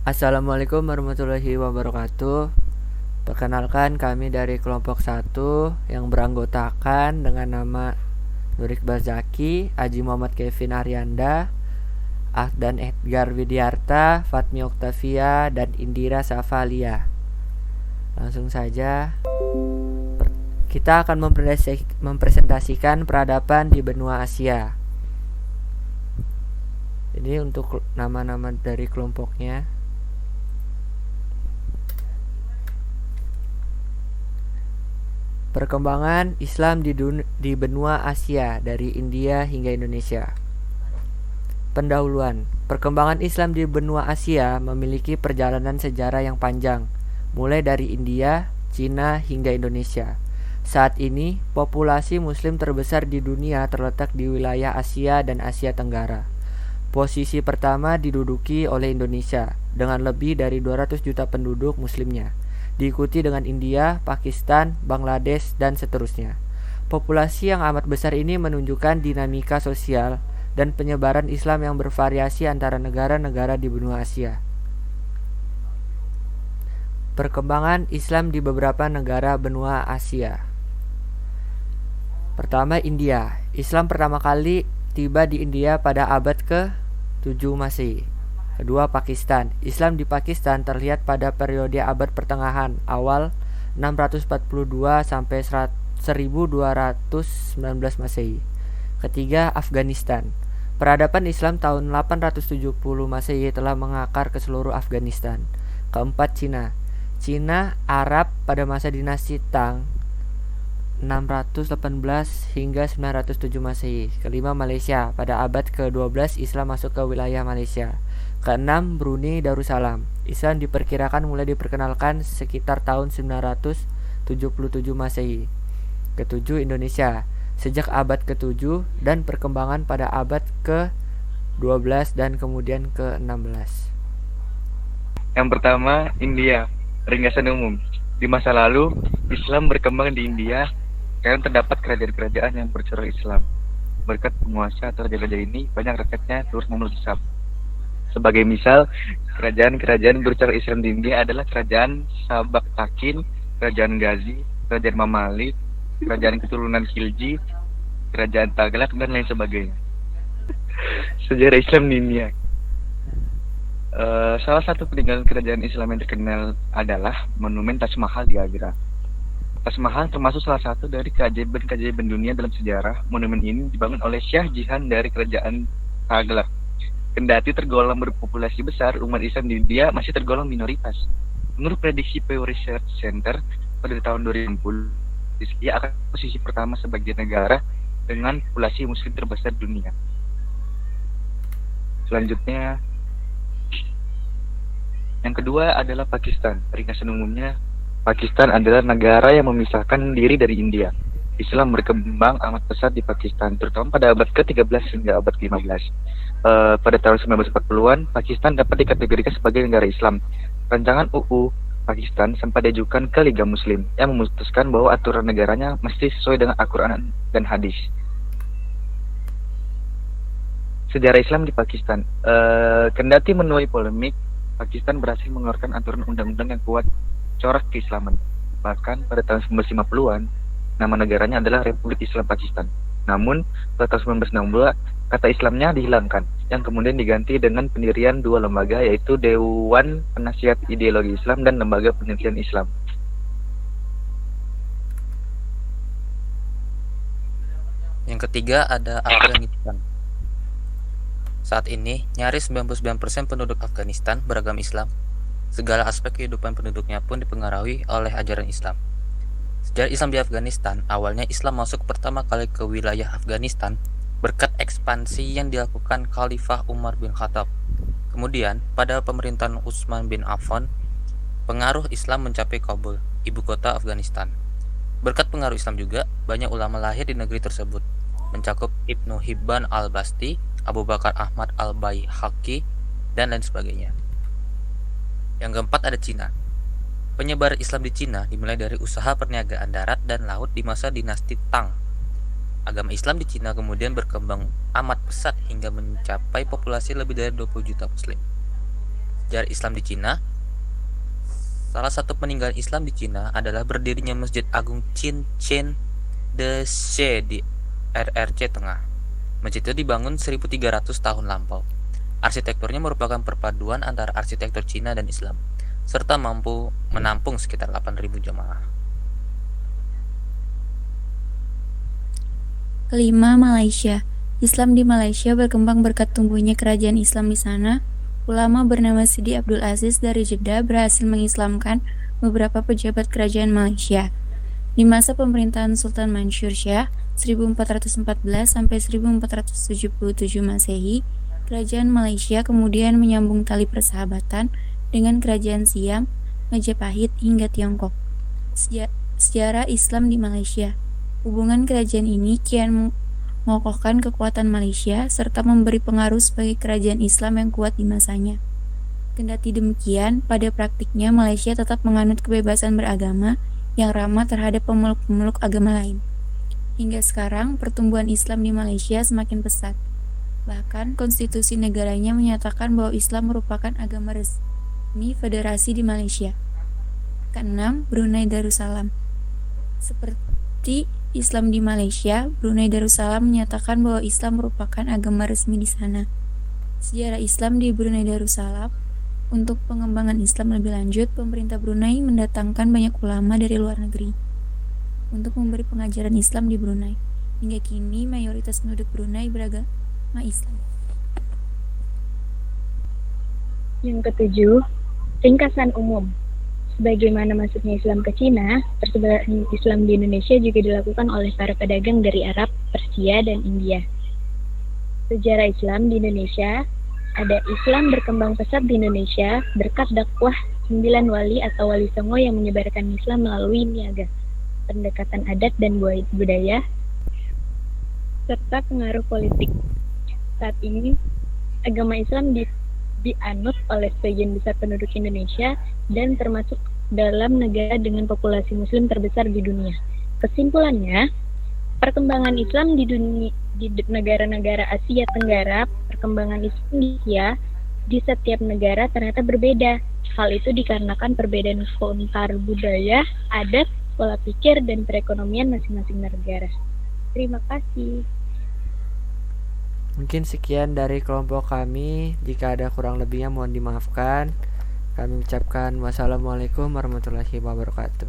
Assalamualaikum warahmatullahi wabarakatuh. Perkenalkan, kami dari kelompok 1 yang beranggotakan dengan nama Nur Iqbal Zaki, Aji Muhammad Kevin Aryanda, dan Edgar Widiarta, Fatmi Oktavia, dan Indira Safalia. Langsung saja, kita akan mempresentasikan peradaban di benua Asia. Ini untuk nama-nama dari kelompoknya. Perkembangan Islam di benua Asia dari India hingga Indonesia. Pendahuluan. Perkembangan Islam di benua Asia memiliki perjalanan sejarah yang panjang, mulai dari India, Cina hingga Indonesia. Saat ini, populasi Muslim terbesar di dunia terletak di wilayah Asia dan Asia Tenggara. Posisi pertama diduduki oleh Indonesia dengan lebih dari 200 juta penduduk Muslimnya, diikuti dengan India, Pakistan, Bangladesh, dan seterusnya. Populasi yang amat besar ini menunjukkan dinamika sosial dan penyebaran Islam yang bervariasi antara negara-negara di benua Asia. Perkembangan Islam di beberapa negara benua Asia. Pertama, India. Islam pertama kali tiba di India pada abad ke-7 Masehi. Kedua, Pakistan. Islam di Pakistan terlihat pada periode abad pertengahan awal 642 sampai 1219 Masehi. Ketiga, Afghanistan. Peradaban Islam tahun 870 Masehi telah mengakar ke seluruh Afghanistan. Keempat, Cina. Cina Arab pada masa dinasti Tang 618 hingga 907 Masehi. Kelima, Malaysia. Pada abad ke-12 Islam masuk ke wilayah Malaysia. Keenam, Brunei Darussalam. Islam diperkirakan mulai diperkenalkan sekitar tahun 977 Masehi. Ketujuh, Indonesia. Sejak abad ke-7 dan perkembangan pada abad ke-12 dan kemudian ke-16. Yang pertama, India. Ringkasan umum. Di masa lalu, Islam berkembang di India karena terdapat kerajaan-kerajaan yang bercorak Islam. Berkat penguasa atau raja-raja ini, banyak rakyatnya turut memeluk Islam. Sebagai misal, kerajaan-kerajaan bercorak Islam di India adalah Kerajaan Sabak Takin, Kerajaan Ghazi, Kerajaan Mamalik, Kerajaan Keturunan Khilji, Kerajaan Taghlaq, dan lain sebagainya. Sejarah Islam di India. Salah satu peninggalan kerajaan Islam yang terkenal adalah Monumen Taj Mahal di Agra. Taj Mahal termasuk salah satu dari keajaiban-keajaiban dunia dalam sejarah. Monumen ini dibangun oleh Shah Jahan dari Kerajaan Taghlaq. Kendati tergolong berpopulasi besar, umat Islam di India masih tergolong minoritas. Menurut prediksi Pew Research Center pada tahun 2010, India akan posisi pertama sebagai negara dengan populasi Muslim terbesar di dunia. Selanjutnya, yang kedua adalah Pakistan. Ringkasan umumnya, Pakistan adalah negara yang memisahkan diri dari India. Islam berkembang amat pesat di Pakistan, terutama pada abad ke-13 hingga abad ke-15. Pada tahun 1940-an, Pakistan dapat dikategorikan sebagai negara Islam. Rancangan UU Pakistan sempat diajukan ke Liga Muslim yang memutuskan bahwa aturan negaranya mesti sesuai dengan Al-Quran dan hadis. Sejarah Islam di Pakistan. Kendati menuai polemik, Pakistan berhasil mengeluarkan aturan undang-undang yang kuat corak keislaman. Bahkan pada tahun 1950-an, nama negaranya adalah Republik Islam Pakistan. Namun, pada tahun 1962, kata Islamnya dihilangkan, yang kemudian diganti dengan pendirian dua lembaga, yaitu Dewan Penasihat Ideologi Islam dan Lembaga Penelitian Islam. Yang ketiga ada Afghanistan. Saat ini, nyaris 99% penduduk Afghanistan beragama Islam. Segala aspek kehidupan penduduknya pun dipengaruhi oleh ajaran Islam. Sejarah Islam di Afghanistan, awalnya Islam masuk pertama kali ke wilayah Afghanistan berkat ekspansi yang dilakukan Khalifah Umar bin Khattab. Kemudian, pada pemerintahan Utsman bin Affan, pengaruh Islam mencapai Kabul, ibu kota Afghanistan. Berkat pengaruh Islam juga, banyak ulama lahir di negeri tersebut, mencakup Ibnu Hibban al-Basti, Abu Bakar Ahmad al-Baihaqi, dan lain sebagainya. Yang keempat ada Cina. Penyebaran Islam di Cina dimulai dari usaha perniagaan darat dan laut di masa dinasti Tang. Agama Islam di Cina kemudian berkembang amat pesat hingga mencapai populasi lebih dari 20 juta Muslim. sejarah Islam di Cina. Salah satu peninggalan Islam di Cina adalah berdirinya Masjid Agung Qin Chen de She di RRC Tengah. Masjid itu dibangun 1300 tahun lampau. Arsitekturnya merupakan perpaduan antara arsitektur Cina dan Islam, serta mampu menampung sekitar 8.000 jemaah. Kelima, Malaysia. Islam di Malaysia berkembang berkat tumbuhnya kerajaan Islam di sana. Ulama bernama Sidi Abdul Aziz dari Jeddah berhasil mengislamkan beberapa pejabat kerajaan Malaysia. Di masa pemerintahan Sultan Mansur Shah 1414 sampai 1477 Masehi, kerajaan Malaysia kemudian menyambung tali persahabatan dengan kerajaan Siam, Majapahit hingga Tiongkok. Sejarah Islam di Malaysia. Hubungan kerajaan ini kian mengokohkan kekuatan Malaysia serta memberi pengaruh sebagai kerajaan Islam yang kuat di masanya. Kendati demikian, pada praktiknya Malaysia tetap menganut kebebasan beragama yang ramah terhadap pemeluk-pemeluk agama lain. Hingga sekarang, pertumbuhan Islam di Malaysia semakin pesat. Bahkan, konstitusi negaranya menyatakan bahwa Islam merupakan agama resmi federasi di Malaysia. Keenam, Brunei Darussalam. Seperti Islam di Malaysia, Brunei Darussalam menyatakan bahwa Islam merupakan agama resmi di sana. Sejarah Islam di Brunei Darussalam. Untuk pengembangan Islam lebih lanjut, pemerintah Brunei mendatangkan banyak ulama dari luar negeri untuk memberi pengajaran Islam di Brunei. Hingga kini, mayoritas penduduk Brunei beragama Islam. Yang ketujuh, ringkasan umum. Sebagaimana masuknya Islam ke Cina, persebaran Islam di Indonesia juga dilakukan oleh para pedagang dari Arab, Persia, dan India. Sejarah Islam di Indonesia. Ada Islam berkembang pesat di Indonesia berkat dakwah 9 wali atau wali songo yang menyebarkan Islam melalui niaga, pendekatan adat dan budaya, serta pengaruh politik. Saat ini, agama Islam dianut oleh sebagian besar penduduk Indonesia dan termasuk dalam negara dengan populasi muslim terbesar di dunia. Kesimpulannya, perkembangan Islam di negara-negara Asia Tenggara, perkembangan Islam di setiap negara ternyata berbeda. Hal itu dikarenakan perbedaan kontar budaya, adat, pola pikir, dan perekonomian masing-masing negara. Terima kasih. Mungkin sekian dari kelompok kami. Jika ada kurang lebihnya mohon dimaafkan. Kami ucapkan wassalamualaikum warahmatullahi wabarakatuh.